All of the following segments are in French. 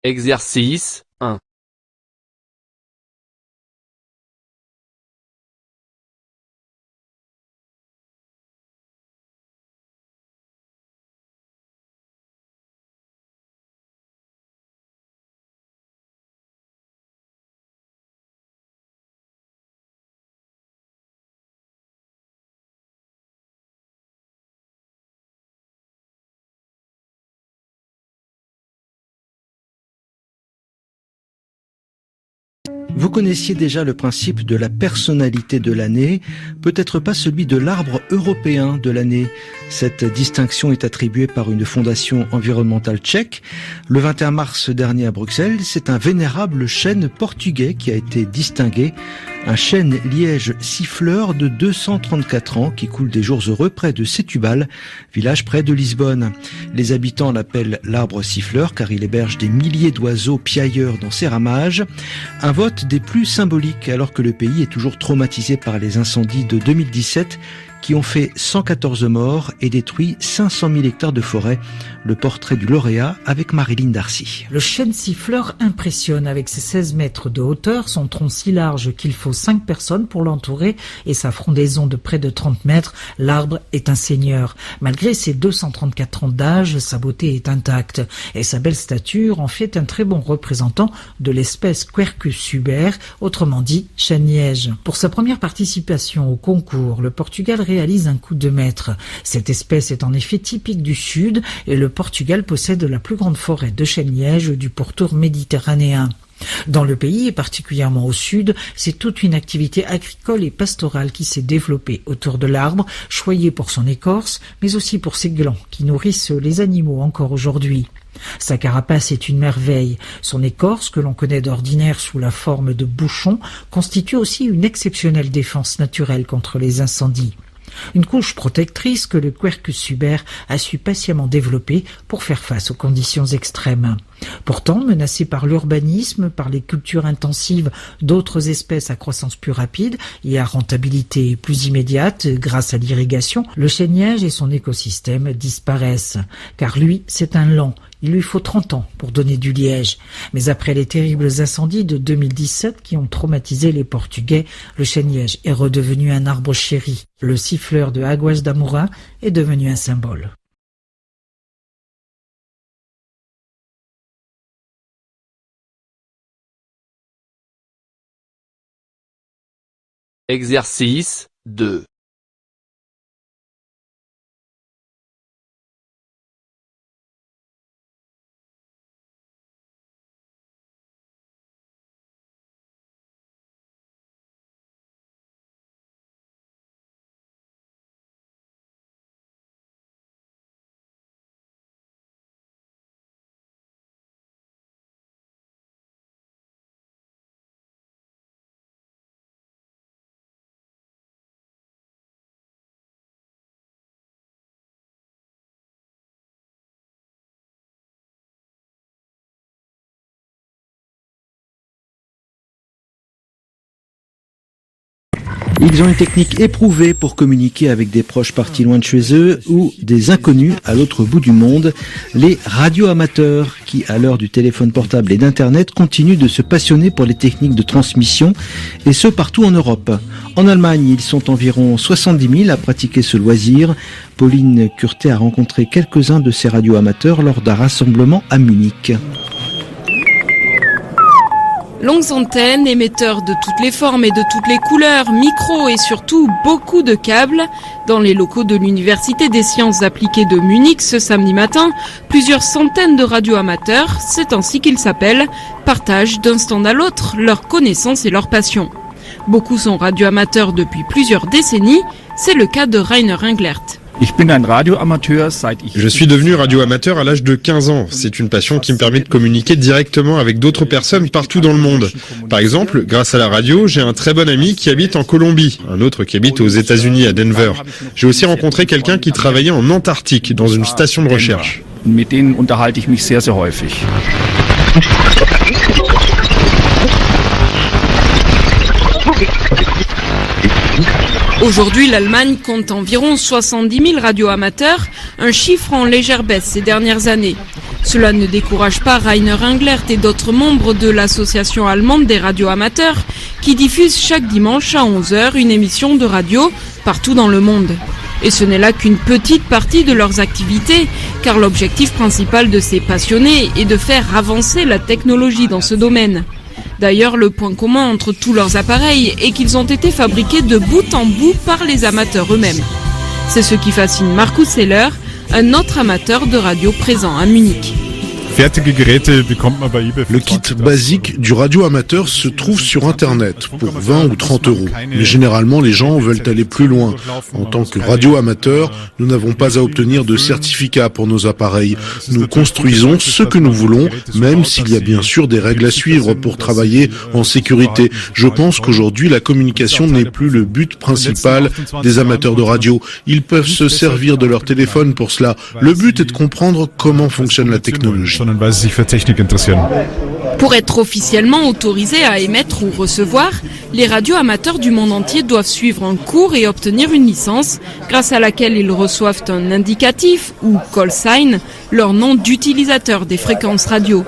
Exercice 1. Vous connaissiez déjà le principe de la personnalité de l'année, peut-être pas celui de l'arbre européen de l'année. Cette distinction est attribuée par une fondation environnementale tchèque. Le 21 mars dernier à Bruxelles, c'est un vénérable chêne portugais qui a été distingué. Un chêne liège siffleur de 234 ans qui coule des jours heureux près de Setúbal, village près de Lisbonne. Les habitants l'appellent l'arbre siffleur car il héberge des milliers d'oiseaux piailleurs dans ses ramages. Un vote des plus symboliques alors que le pays est toujours traumatisé par les incendies de 2017 qui ont fait 114 morts et détruit 500 000 hectares de forêt. Le portrait du lauréat avec Marilyn Darcy. Le chêne siffleur impressionne avec ses 16 mètres de hauteur, son tronc si large qu'il faut 5 personnes pour l'entourer et sa frondaison de près de 30 mètres. L'arbre est un seigneur. Malgré ses 234 ans d'âge, sa beauté est intacte et sa belle stature en fait un très bon représentant de l'espèce Quercus suber, autrement dit chêne liège. Pour sa première participation au concours, le Portugal réalise un coup de maître. Cette espèce est en effet typique du sud et le Portugal possède la plus grande forêt de chêne liège du pourtour méditerranéen. Dans le pays, et particulièrement au sud, c'est toute une activité agricole et pastorale qui s'est développée autour de l'arbre, choyé pour son écorce, mais aussi pour ses glands qui nourrissent les animaux encore aujourd'hui. Sa carapace est une merveille. Son écorce, que l'on connaît d'ordinaire sous la forme de bouchons, constitue aussi une exceptionnelle défense naturelle contre les incendies. Une couche protectrice que le Quercus suber a su patiemment développer pour faire face aux conditions extrêmes. Pourtant, menacé par l'urbanisme, par les cultures intensives d'autres espèces à croissance plus rapide et à rentabilité plus immédiate grâce à l'irrigation, le chêne liège et son écosystème disparaissent. Car lui, c'est un lent. Il lui faut 30 ans pour donner du liège. Mais après les terribles incendies de 2017 qui ont traumatisé les Portugais, le chêne liège est redevenu un arbre chéri. Le siffleur de Águas da Moura est devenu un symbole. Exercice 2. Ils ont une technique éprouvée pour communiquer avec des proches partis loin de chez eux ou des inconnus à l'autre bout du monde, les radioamateurs qui, à l'heure du téléphone portable et d'Internet, continuent de se passionner pour les techniques de transmission, et ce partout en Europe. En Allemagne, ils sont environ 70 000 à pratiquer ce loisir. Pauline Curté a rencontré quelques-uns de ces radioamateurs lors d'un rassemblement à Munich. Longues antennes, émetteurs de toutes les formes et de toutes les couleurs, micros et surtout beaucoup de câbles. Dans les locaux de l'Université des sciences appliquées de Munich ce samedi matin, plusieurs centaines de radioamateurs, c'est ainsi qu'ils s'appellent, partagent d'un stand à l'autre leurs connaissances et leurs passions. Beaucoup sont radioamateurs depuis plusieurs décennies, c'est le cas de Rainer Englert. Je suis devenu radioamateur à l'âge de 15 ans. C'est une passion qui me permet de communiquer directement avec d'autres personnes partout dans le monde. Par exemple, grâce à la radio, j'ai un très bon ami qui habite en Colombie, un autre qui habite aux États-Unis à Denver. J'ai aussi rencontré quelqu'un qui travaillait en Antarctique dans une station de recherche. Aujourd'hui, l'Allemagne compte environ 70 000 radioamateurs, un chiffre en légère baisse ces dernières années. Cela ne décourage pas Rainer Englert et d'autres membres de l'association allemande des radios amateurs qui diffusent chaque dimanche à 11h une émission de radio partout dans le monde. Et ce n'est là qu'une petite partie de leurs activités, car l'objectif principal de ces passionnés est de faire avancer la technologie dans ce domaine. D'ailleurs, le point commun entre tous leurs appareils est qu'ils ont été fabriqués de bout en bout par les amateurs eux-mêmes. C'est ce qui fascine Markus Seller, un autre amateur de radio présent à Munich. Le kit basique du radio amateur se trouve sur Internet pour 20 ou 30 €. Mais généralement, les gens veulent aller plus loin. En tant que radio amateur, nous n'avons pas à obtenir de certificat pour nos appareils. Nous construisons ce que nous voulons, même s'il y a bien sûr des règles à suivre pour travailler en sécurité. Je pense qu'aujourd'hui, la communication n'est plus le but principal des amateurs de radio. Ils peuvent se servir de leur téléphone pour cela. Le but est de comprendre comment fonctionne la technologie. Pour être officiellement autorisés à émettre ou recevoir, les radios amateurs du monde entier doivent suivre un cours et obtenir une licence, grâce à laquelle ils reçoivent un indicatif ou call sign, leur nom d'utilisateur des fréquences radio.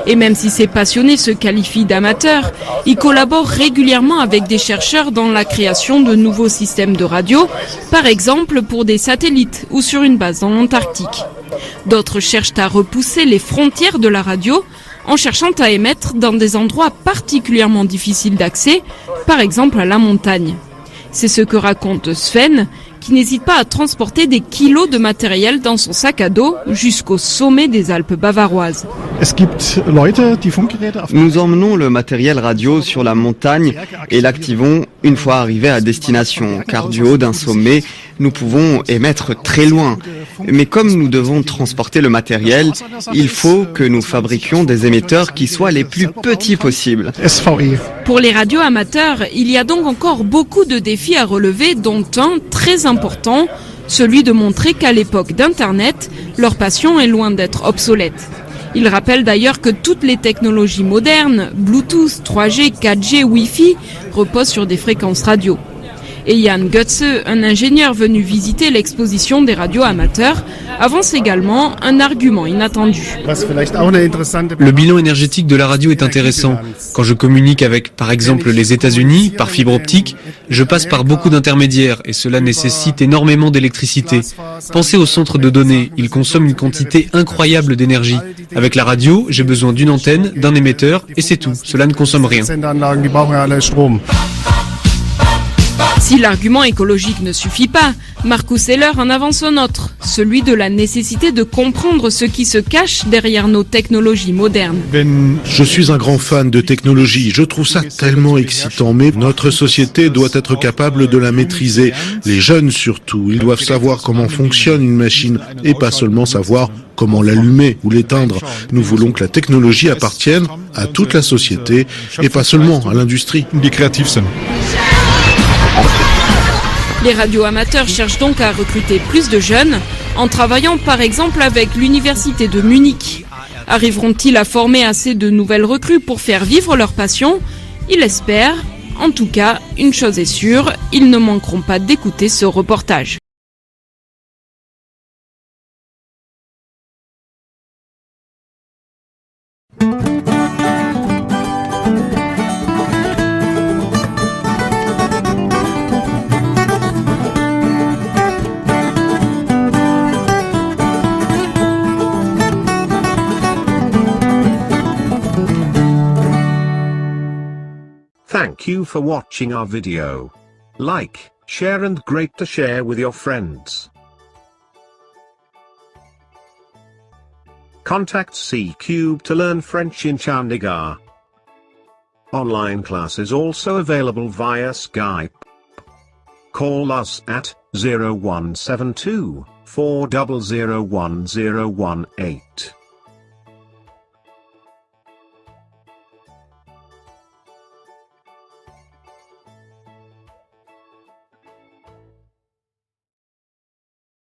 Et même si ces passionnés se qualifient d'amateurs, ils collaborent régulièrement avec des chercheurs dans la création de nouveaux systèmes de radio, par exemple pour des satellites ou sur une base dans l'Antarctique. D'autres cherchent à repousser les frontières de la radio en cherchant à émettre dans des endroits particulièrement difficiles d'accès, par exemple à la montagne. C'est ce que raconte Sven, qui n'hésite pas à transporter des kilos de matériel dans son sac à dos jusqu'au sommet des Alpes bavaroises. Nous emmenons le matériel radio sur la montagne et l'activons une fois arrivés à destination, car du haut d'un sommet, nous pouvons émettre très loin. Mais comme nous devons transporter le matériel, il faut que nous fabriquions des émetteurs qui soient les plus petits possibles. Pour les radios amateurs, il y a donc encore beaucoup de défis à relever, dont un très important, celui de montrer qu'à l'époque d'Internet, leur passion est loin d'être obsolète. Il rappelle d'ailleurs que toutes les technologies modernes, Bluetooth, 3G, 4G, Wi-Fi, reposent sur des fréquences radio. Et Jan Götze, un ingénieur venu visiter l'exposition des radios amateurs, avance également un argument inattendu. Le bilan énergétique de la radio est intéressant. Quand je communique avec, par exemple, les États-Unis, par fibre optique, je passe par beaucoup d'intermédiaires et cela nécessite énormément d'électricité. Pensez au centre de données, il consomme une quantité incroyable d'énergie. Avec la radio, j'ai besoin d'une antenne, d'un émetteur et c'est tout. Cela ne consomme rien. Si l'argument écologique ne suffit pas, Markus Seller en avance un autre, celui de la nécessité de comprendre ce qui se cache derrière nos technologies modernes. Je suis un grand fan de technologie, je trouve ça tellement excitant, mais notre société doit être capable de la maîtriser. Les jeunes surtout, ils doivent savoir comment fonctionne une machine et pas seulement savoir comment l'allumer ou l'éteindre. Nous voulons que la technologie appartienne à toute la société et pas seulement à l'industrie. Les radios amateurs cherchent donc à recruter plus de jeunes en travaillant par exemple avec l'université de Munich. Arriveront-ils à former assez de nouvelles recrues pour faire vivre leur passion ? Ils l'espèrent. En tout cas, une chose est sûre, ils ne manqueront pas d'écouter ce reportage. Thank you for watching our video. Like, share and great to share with your friends. Contact C-Cube to learn French in Chandigarh. Online classes also available via Skype. Call us at 0172 4001018.